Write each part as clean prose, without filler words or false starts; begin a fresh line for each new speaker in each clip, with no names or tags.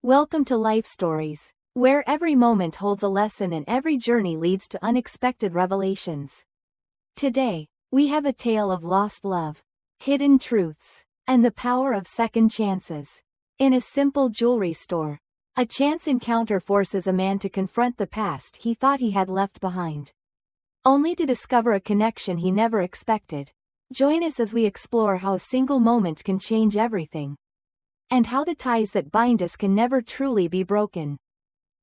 Welcome to Life Stories, where every moment holds a lesson and every journey leads to unexpected revelations. Today, we have a tale of lost love, hidden truths, and the power of second chances. In a simple jewelry store, a chance encounter forces a man to confront the past he thought he had left behind, only to discover a connection he never expected. Join us as we explore how a single moment can change everything, and how the ties that bind us can never truly be broken.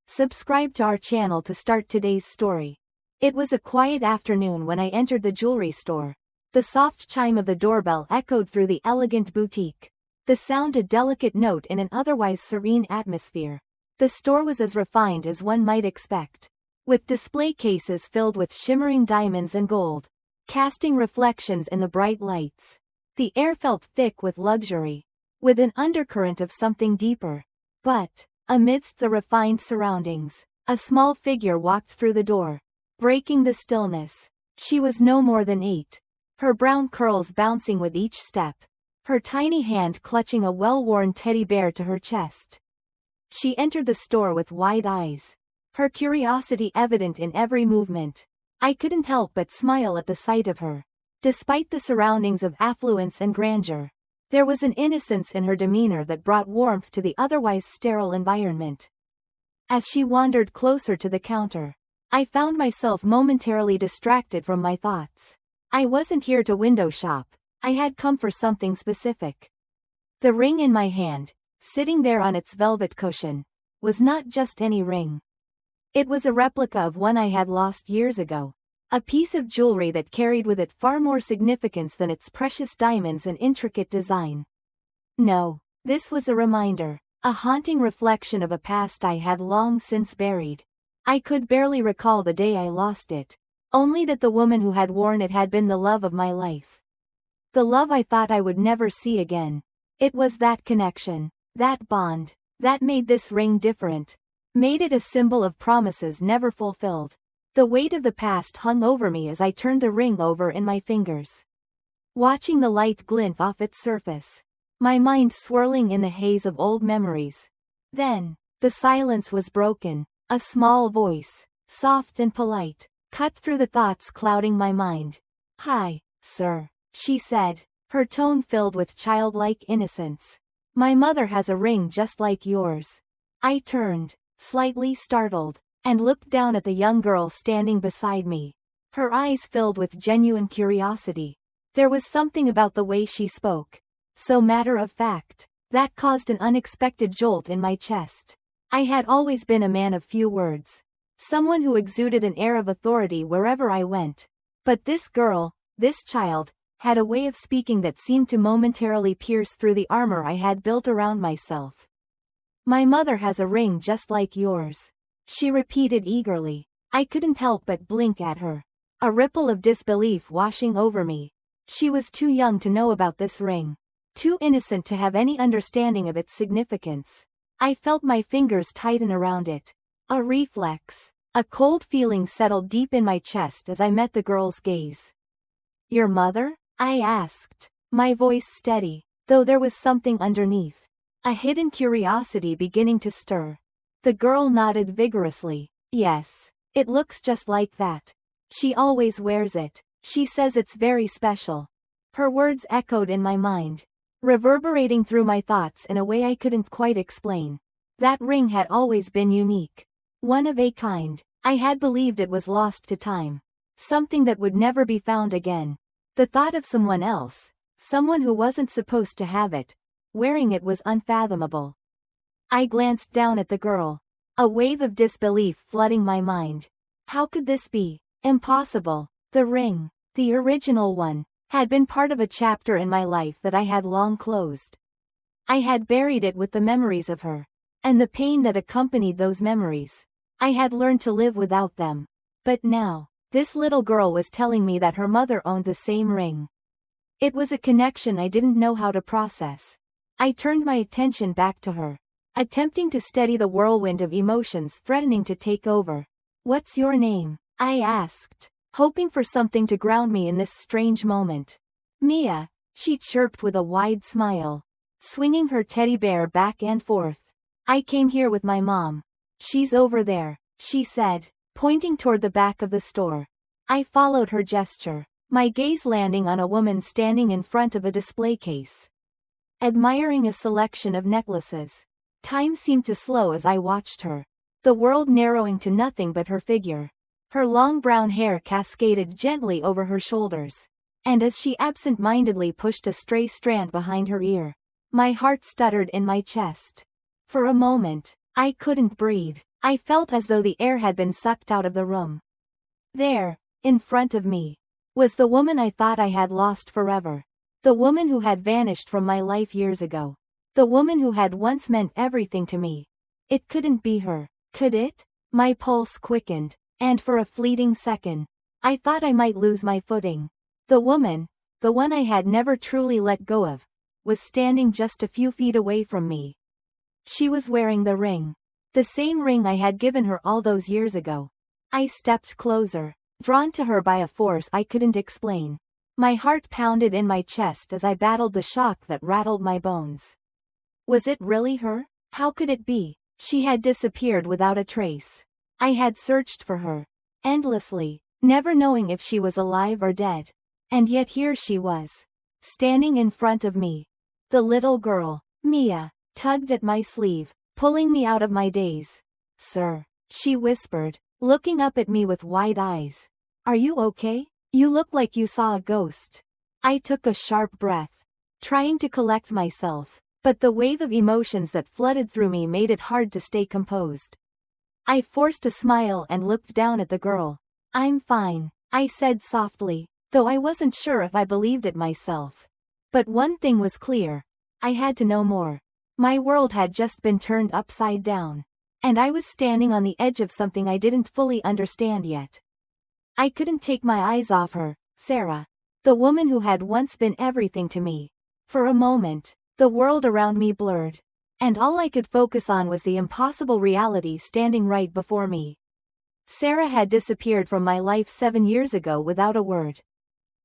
Subscribe to our channel to start today's story. It was a quiet afternoon when I entered the jewelry store. The soft chime of the doorbell echoed through the elegant boutique, the sound a delicate note in an otherwise serene atmosphere. The store was as refined as one might expect, with display cases filled with shimmering diamonds and gold, casting reflections in the bright lights. The air felt thick with luxury, with an undercurrent of something deeper. But, amidst the refined surroundings, a small figure walked through the door, breaking the stillness. She was no more than 8, her brown curls bouncing with each step, her tiny hand clutching a well-worn teddy bear to her chest. She entered the store with wide eyes, her curiosity evident in every movement. I couldn't help but smile at the sight of her. Despite the surroundings of affluence and grandeur, there was an innocence in her demeanor that brought warmth to the otherwise sterile environment. As she wandered closer to the counter, I found myself momentarily distracted from my thoughts. I wasn't here to window shop. I had come for something specific. The ring in my hand, sitting there on its velvet cushion, was not just any ring. It was a replica of one I had lost years ago. A piece of jewelry that carried with it far more significance than its precious diamonds and intricate design. No, this was a reminder, a haunting reflection of a past I had long since buried. I could barely recall the day I lost it, only that the woman who had worn it had been the love of my life. The love I thought I would never see again. It was that connection, that bond, that made this ring different, made it a symbol of promises never fulfilled. The weight of the past hung over me as I turned the ring over in my fingers, watching the light glint off its surface, my mind swirling in the haze of old memories. Then, the silence was broken. A small voice, soft and polite, cut through the thoughts clouding my mind. "Hi, sir," she said, her tone filled with childlike innocence. "My mother has a ring just like yours." I turned, slightly startled, and looked down at the young girl standing beside me. Her eyes filled with genuine curiosity. There was something about the way she spoke, so matter-of-fact, that caused an unexpected jolt in my chest. I had always been a man of few words, someone who exuded an air of authority wherever I went. But this girl, this child, had a way of speaking that seemed to momentarily pierce through the armor I had built around myself. "My mother has a ring just like yours," she repeated eagerly. I couldn't help but blink at her, a ripple of disbelief washing over me. She was too young to know about this ring, too innocent to have any understanding of its significance. I felt my fingers tighten around it. A reflex, a cold feeling settled deep in my chest as I met the girl's gaze. "Your mother?" I asked, my voice steady, though there was something underneath, a hidden curiosity beginning to stir. The girl nodded vigorously. "Yes, it looks just like that. She always wears it. She says it's very special." Her words echoed in my mind, reverberating through my thoughts in a way I couldn't quite explain. That ring had always been unique, one of a kind. I had believed it was lost to time, something that would never be found again. The thought of someone else, someone who wasn't supposed to have it, wearing it was unfathomable. I glanced down at the girl, a wave of disbelief flooding my mind. How could this be? Impossible. The ring, the original one, had been part of a chapter in my life that I had long closed. I had buried it with the memories of her, and the pain that accompanied those memories. I had learned to live without them. But now, this little girl was telling me that her mother owned the same ring. It was a connection I didn't know how to process. I turned my attention back to her, attempting to steady the whirlwind of emotions threatening to take over. "What's your name?" I asked, hoping for something to ground me in this strange moment. "Mia," she chirped with a wide smile, swinging her teddy bear back and forth. I came here with my mom. She's over there, she said, pointing toward the back of the store. I followed her gesture, my gaze landing on a woman standing in front of a display case, admiring a selection of necklaces. Time seemed to slow as I watched her, the world narrowing to nothing but her figure. Her long brown hair cascaded gently over her shoulders, and as she absent-mindedly pushed a stray strand behind her ear, my heart stuttered in my chest. For a moment, I couldn't breathe. I felt as though the air had been sucked out of the room. There, in front of me, was the woman I thought I had lost forever. The woman who had vanished from my life years ago. The woman who had once meant everything to me. It couldn't be her, could it? My pulse quickened, and for a fleeting second, I thought I might lose my footing. The woman, the one I had never truly let go of, was standing just a few feet away from me. She was wearing the ring. The same ring I had given her all those years ago. I stepped closer, drawn to her by a force I couldn't explain. My heart pounded in my chest as I battled the shock that rattled my bones. Was it really her? How could it be? She had disappeared without a trace. I had searched for her, endlessly, never knowing if she was alive or dead. And yet here she was, standing in front of me. The little girl, Mia, tugged at my sleeve, pulling me out of my daze. "Sir," she whispered, looking up at me with wide eyes. "Are you okay? You look like you saw a ghost." I took a sharp breath, trying to collect myself, but the wave of emotions that flooded through me made it hard to stay composed. I forced a smile and looked down at the girl. "I'm fine," I said softly, though I wasn't sure if I believed it myself. But one thing was clear. I had to know more. My world had just been turned upside down, and I was standing on the edge of something I didn't fully understand yet. I couldn't take my eyes off her, Sarah, the woman who had once been everything to me. For a moment, the world around me blurred, and all I could focus on was the impossible reality standing right before me. Sarah had disappeared from my life 7 years ago without a word,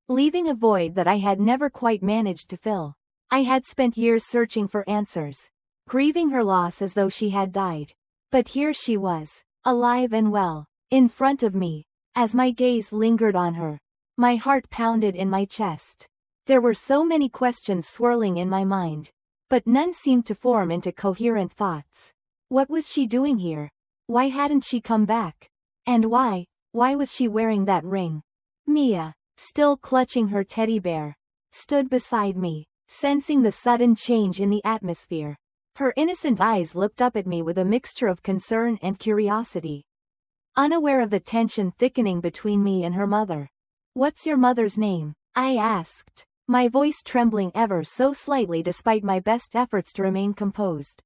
leaving a void that I had never quite managed to fill. I had spent years searching for answers, grieving her loss as though she had died. But here she was, alive and well, in front of me. As my gaze lingered on her, my heart pounded in my chest. There were so many questions swirling in my mind, but none seemed to form into coherent thoughts. What was she doing here? Why hadn't she come back? And why was she wearing that ring? Mia, still clutching her teddy bear, stood beside me, sensing the sudden change in the atmosphere. Her innocent eyes looked up at me with a mixture of concern and curiosity, unaware of the tension thickening between me and her mother. "What's your mother's name?" I asked, my voice trembling ever so slightly despite my best efforts to remain composed.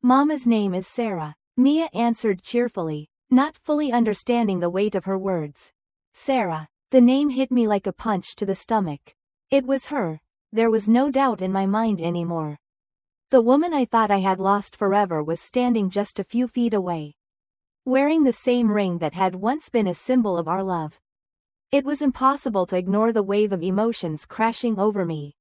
"Mama's name is Sarah," Mia answered cheerfully, not fully understanding the weight of her words. Sarah. The name hit me like a punch to the stomach. It was her. There was no doubt in my mind anymore. The woman I thought I had lost forever was standing just a few feet away, wearing the same ring that had once been a symbol of our love. It was impossible to ignore the wave of emotions crashing over me.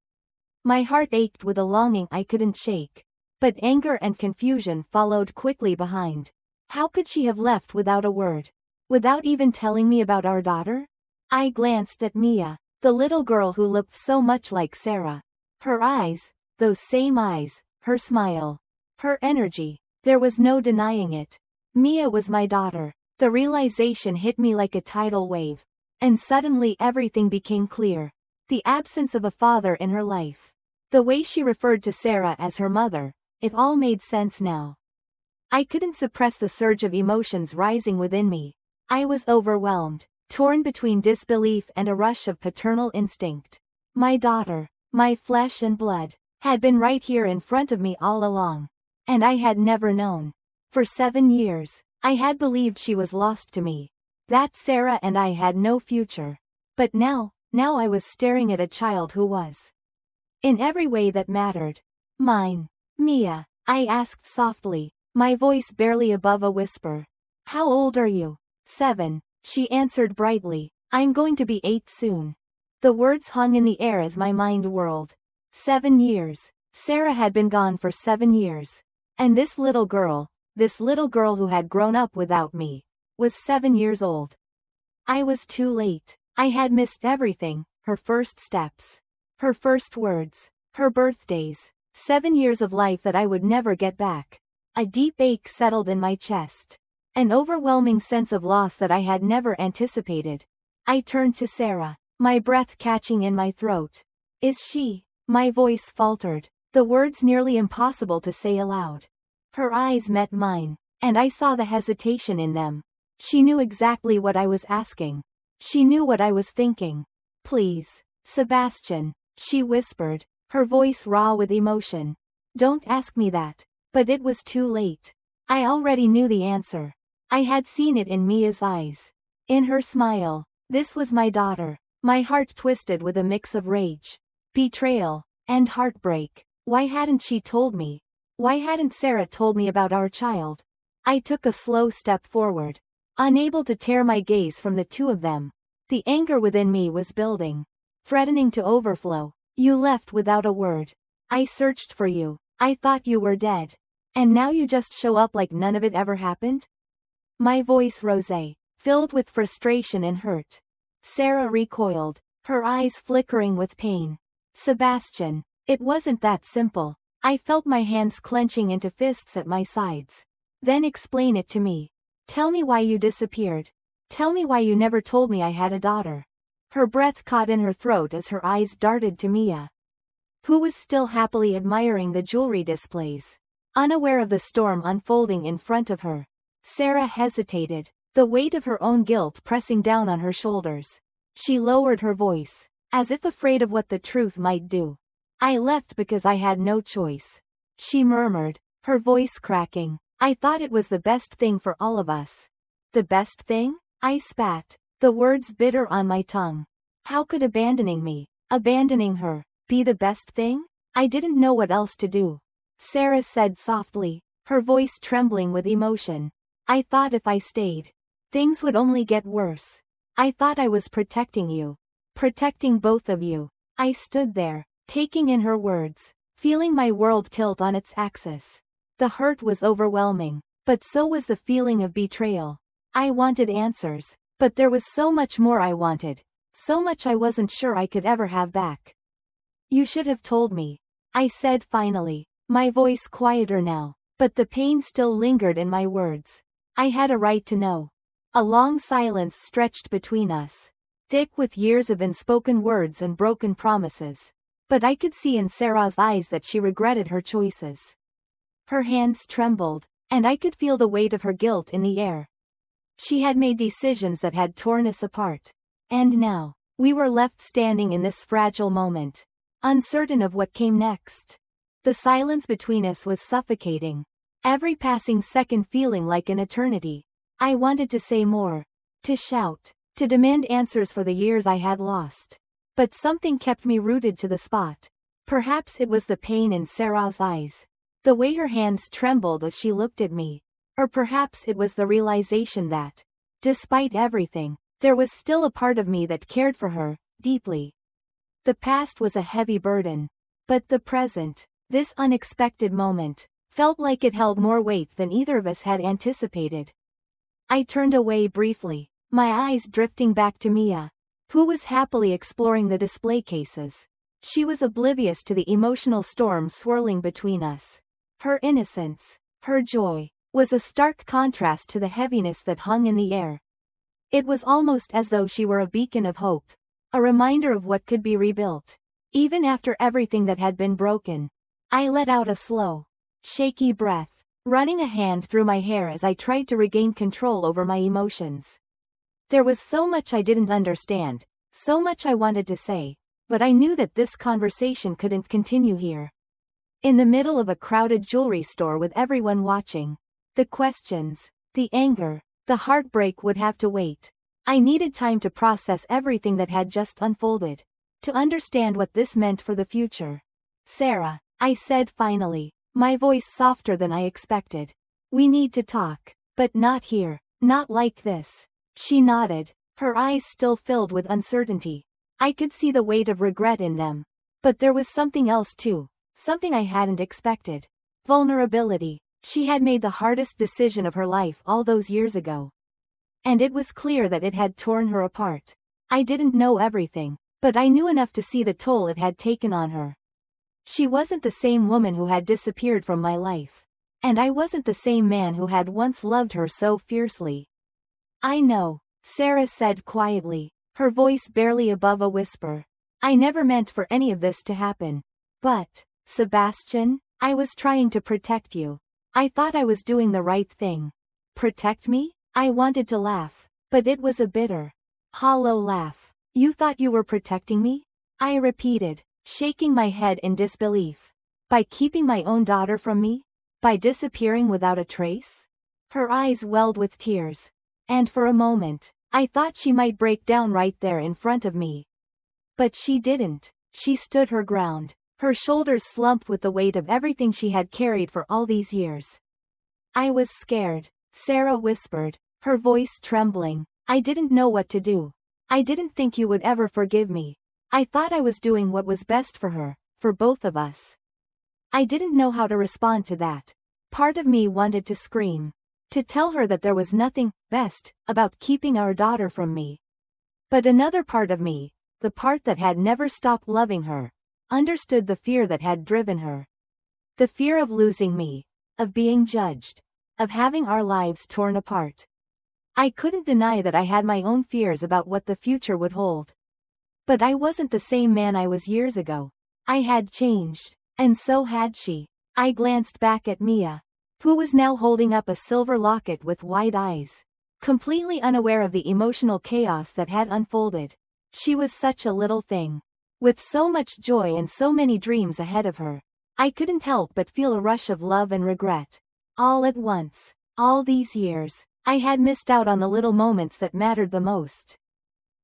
My heart ached with a longing I couldn't shake, but anger and confusion followed quickly behind. How could she have left without a word? Without even telling me about our daughter? I glanced at Mia, the little girl who looked so much like Sarah. Her eyes, those same eyes, her smile, her energy, there was no denying it. Mia was my daughter. The realization hit me like a tidal wave, and suddenly everything became clear. The absence of a father in her life, the way she referred to Sarah as her mother, it all made sense now. I couldn't suppress the surge of emotions rising within me. I was overwhelmed, torn between disbelief and a rush of paternal instinct. My daughter, my flesh and blood, had been right here in front of me all along, and I had never known. For 7 years, I had believed she was lost to me, that Sarah and I had no future. But now I was staring at a child who was, in every way that mattered, mine. "Mia," I asked softly, my voice barely above a whisper. "How old are you?" 7, she answered brightly. "I'm going to be 8 soon." The words hung in the air as my mind whirled. 7 years. Sarah had been gone for 7 years. And this little girl who had grown up without me, was 7 years old. I was too late. I had missed everything, her first steps, her first words, her birthdays, 7 years of life that I would never get back. A deep ache settled in my chest. An overwhelming sense of loss that I had never anticipated. I turned to Sarah, my breath catching in my throat. Is she? My voice faltered, the words nearly impossible to say aloud. Her eyes met mine, and I saw the hesitation in them. She knew exactly what I was asking. She knew what I was thinking. Please, Sebastian, she whispered, her voice raw with emotion. Don't ask me that. But it was too late. I already knew the answer. I had seen it in Mia's eyes. In her smile. This was my daughter. My heart twisted with a mix of rage, betrayal, and heartbreak. Why hadn't she told me? Why hadn't Sarah told me about our child? I took a slow step forward, unable to tear my gaze from the two of them. The anger within me was building, threatening to overflow. You left without a word. I searched for you. I thought you were dead. And now you just show up like none of it ever happened? My voice rose, filled with frustration and hurt. Sarah recoiled, her eyes flickering with pain. Sebastian, it wasn't that simple. I felt my hands clenching into fists at my sides. Then explain it to me. Tell me why you disappeared. Tell me why you never told me I had a daughter. Her breath caught in her throat as her eyes darted to Mia, who was still happily admiring the jewelry displays, unaware of the storm unfolding in front of her. Sarah hesitated, the weight of her own guilt pressing down on her shoulders. She lowered her voice, as if afraid of what the truth might do. I left because I had no choice. She murmured, her voice cracking. I thought it was the best thing for all of us. The best thing? I spat, the words bitter on my tongue. How could abandoning me, abandoning her, be the best thing? I didn't know what else to do. Sarah said softly, her voice trembling with emotion. I thought if I stayed, things would only get worse. I thought I was protecting you. Protecting both of you. I stood there, taking in her words, feeling my world tilt on its axis. The hurt was overwhelming, but so was the feeling of betrayal. I wanted answers, but there was so much more I wanted, so much I wasn't sure I could ever have back. You should have told me, I said finally, my voice quieter now, but the pain still lingered in my words. I had a right to know. A long silence stretched between us, thick with years of unspoken words and broken promises. But I could see in Sarah's eyes that she regretted her choices. Her hands trembled, and I could feel the weight of her guilt in the air. She had made decisions that had torn us apart. And now, we were left standing in this fragile moment, uncertain of what came next. The silence between us was suffocating, every passing second feeling like an eternity. I wanted to say more, to shout, to demand answers for the years I had lost. But something kept me rooted to the spot. Perhaps it was the pain in Sarah's eyes, the way her hands trembled as she looked at me. Or perhaps it was the realization that, despite everything, there was still a part of me that cared for her, deeply. The past was a heavy burden. But the present, this unexpected moment, felt like it held more weight than either of us had anticipated. I turned away briefly, my eyes drifting back to Mia, who was happily exploring the display cases. She was oblivious to the emotional storm swirling between us. Her innocence, her joy, was a stark contrast to the heaviness that hung in the air. It was almost as though she were a beacon of hope, a reminder of what could be rebuilt, even after everything that had been broken. I let out a slow, shaky breath, running a hand through my hair as I tried to regain control over my emotions. There was so much I didn't understand, so much I wanted to say, but I knew that this conversation couldn't continue here. In the middle of a crowded jewelry store with everyone watching, the questions, the anger, the heartbreak would have to wait. I needed time to process everything that had just unfolded, to understand what this meant for the future. Sarah, I said finally, my voice softer than I expected. We need to talk, but not here, not like this. She nodded, her eyes still filled with uncertainty. I could see the weight of regret in them. But there was something else too, something I hadn't expected. Vulnerability. She had made the hardest decision of her life all those years ago. And it was clear that it had torn her apart. I didn't know everything, but I knew enough to see the toll it had taken on her. She wasn't the same woman who had disappeared from my life. And I wasn't the same man who had once loved her so fiercely. I know, Sarah said quietly, her voice barely above a whisper. I never meant for any of this to happen. But, Sebastian, I was trying to protect you. I thought I was doing the right thing. Protect me? I wanted to laugh, but it was a bitter, hollow laugh. You thought you were protecting me? I repeated, shaking my head in disbelief. By keeping my own daughter from me? By disappearing without a trace? Her eyes welled with tears. And for a moment, I thought she might break down right there in front of me. But she didn't. She stood her ground, her shoulders slumped with the weight of everything she had carried for all these years. I was scared, Sarah whispered, her voice trembling. I didn't know what to do. I didn't think you would ever forgive me. I thought I was doing what was best for her, for both of us. I didn't know how to respond to that. Part of me wanted to scream, to tell her that there was nothing best about keeping our daughter from me. But another part of me, the part that had never stopped loving her, understood the fear that had driven her. The fear of losing me, of being judged, of having our lives torn apart. I couldn't deny that I had my own fears about what the future would hold. But I wasn't the same man I was years ago. I had changed, and so had she. I glanced back at Mia, who was now holding up a silver locket with wide eyes, completely unaware of the emotional chaos that had unfolded. She was such a little thing, with so much joy and so many dreams ahead of her. I couldn't help but feel a rush of love and regret. All at once, all these years, I had missed out on the little moments that mattered the most.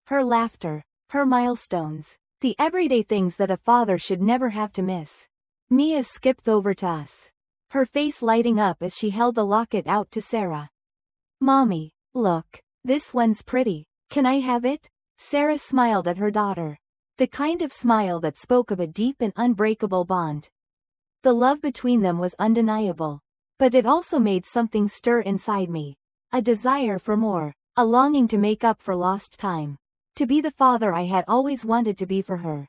Her laughter, her milestones, the everyday things that a father should never have to miss. Mia skipped over to us, her face lighting up as she held the locket out to Sarah. Mommy, look, this one's pretty. Can I have it? Sarah smiled at her daughter, the kind of smile that spoke of a deep and unbreakable bond. The love between them was undeniable, but it also made something stir inside me. A desire for more, a longing to make up for lost time, to be the father I had always wanted to be for her.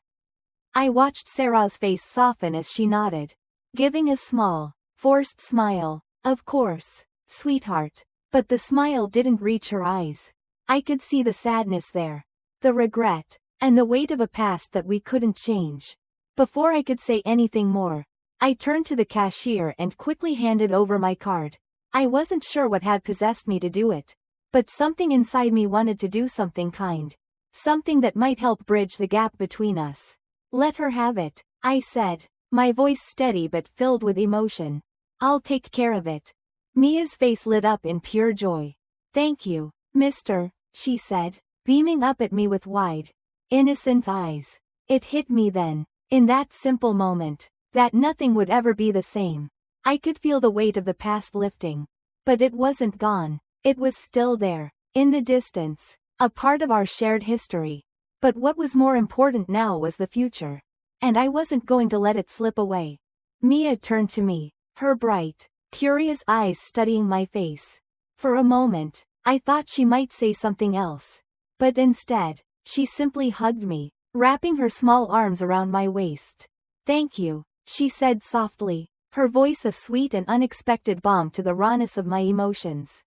I watched Sarah's face soften as she nodded, giving a small, forced smile. Of course, sweetheart. But the smile didn't reach her eyes. I could see the sadness there, the regret, and the weight of a past that we couldn't change. Before I could say anything more, I turned to the cashier and quickly handed over my card. I wasn't sure what had possessed me to do it, but something inside me wanted to do something kind, something that might help bridge the gap between us. Let her have it, I said, my voice steady but filled with emotion. I'll take care of it. Mia's face lit up in pure joy. Thank you, mister, she said, beaming up at me with wide, innocent eyes. It hit me then, in that simple moment, that nothing would ever be the same. I could feel the weight of the past lifting. But it wasn't gone. It was still there, in the distance, a part of our shared history. But what was more important now was the future. And I wasn't going to let it slip away. Mia turned to me, her bright, curious eyes studying my face. For a moment, I thought she might say something else. But instead, she simply hugged me, wrapping her small arms around my waist. Thank you, she said softly, her voice a sweet and unexpected balm to the rawness of my emotions.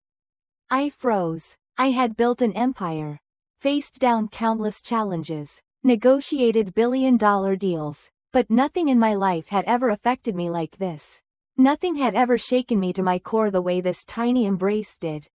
I froze. I had built an empire, faced down countless challenges, negotiated billion-dollar deals, but nothing in my life had ever affected me like this. Nothing had ever shaken me to my core the way this tiny embrace did.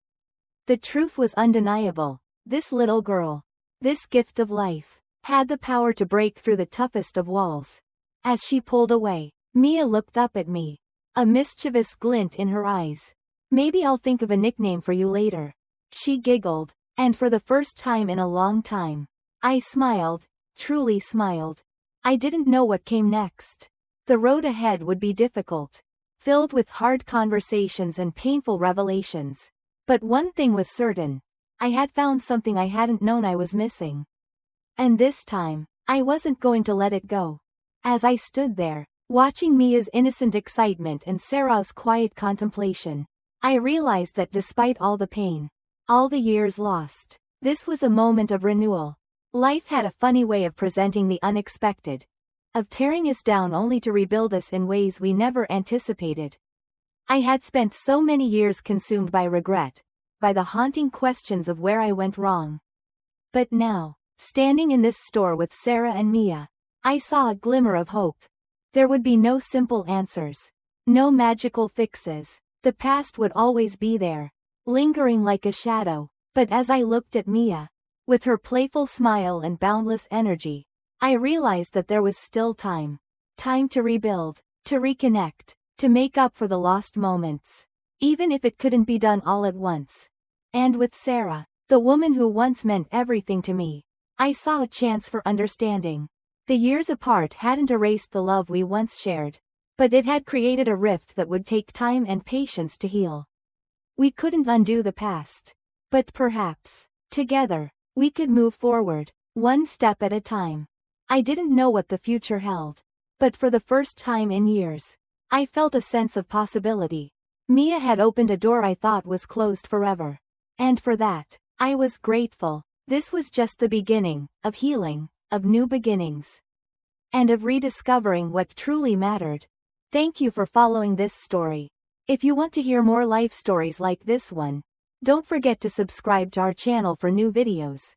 The truth was undeniable. This little girl, this gift of life, had the power to break through the toughest of walls. As she pulled away, Mia looked up at me, a mischievous glint in her eyes. Maybe I'll think of a nickname for you later. She giggled, and for the first time in a long time, I smiled, truly smiled. I didn't know what came next. The road ahead would be difficult, filled with hard conversations and painful revelations. But one thing was certain. I had found something I hadn't known I was missing. And this time, I wasn't going to let it go. As I stood there, Watching Mia's innocent excitement and Sarah's quiet contemplation, I realized that despite all the pain, all the years lost, this was a moment of renewal. Life had a funny way of presenting the unexpected, of tearing us down only to rebuild us in ways we never anticipated. I had spent so many years consumed by regret, by the haunting questions of where I went wrong. But now, standing in this store with Sarah and Mia, I saw a glimmer of hope. There would be no simple answers, no magical fixes. The past would always be there, lingering like a shadow. But as I looked at Mia, with her playful smile and boundless energy, I realized that there was still time. Time to rebuild, to reconnect, to make up for the lost moments, even if it couldn't be done all at once. And with Sarah, the woman who once meant everything to me, I saw a chance for understanding. The years apart hadn't erased the love we once shared, but it had created a rift that would take time and patience to heal. We couldn't undo the past, but perhaps, together, we could move forward, one step at a time. I didn't know what the future held, but for the first time in years, I felt a sense of possibility. Mia had opened a door I thought was closed forever. And for that, I was grateful. This was just the beginning, of healing, of new beginnings, and of rediscovering what truly mattered. Thank you for following this story. If you want to hear more life stories like this one, don't forget to subscribe to our channel for new videos.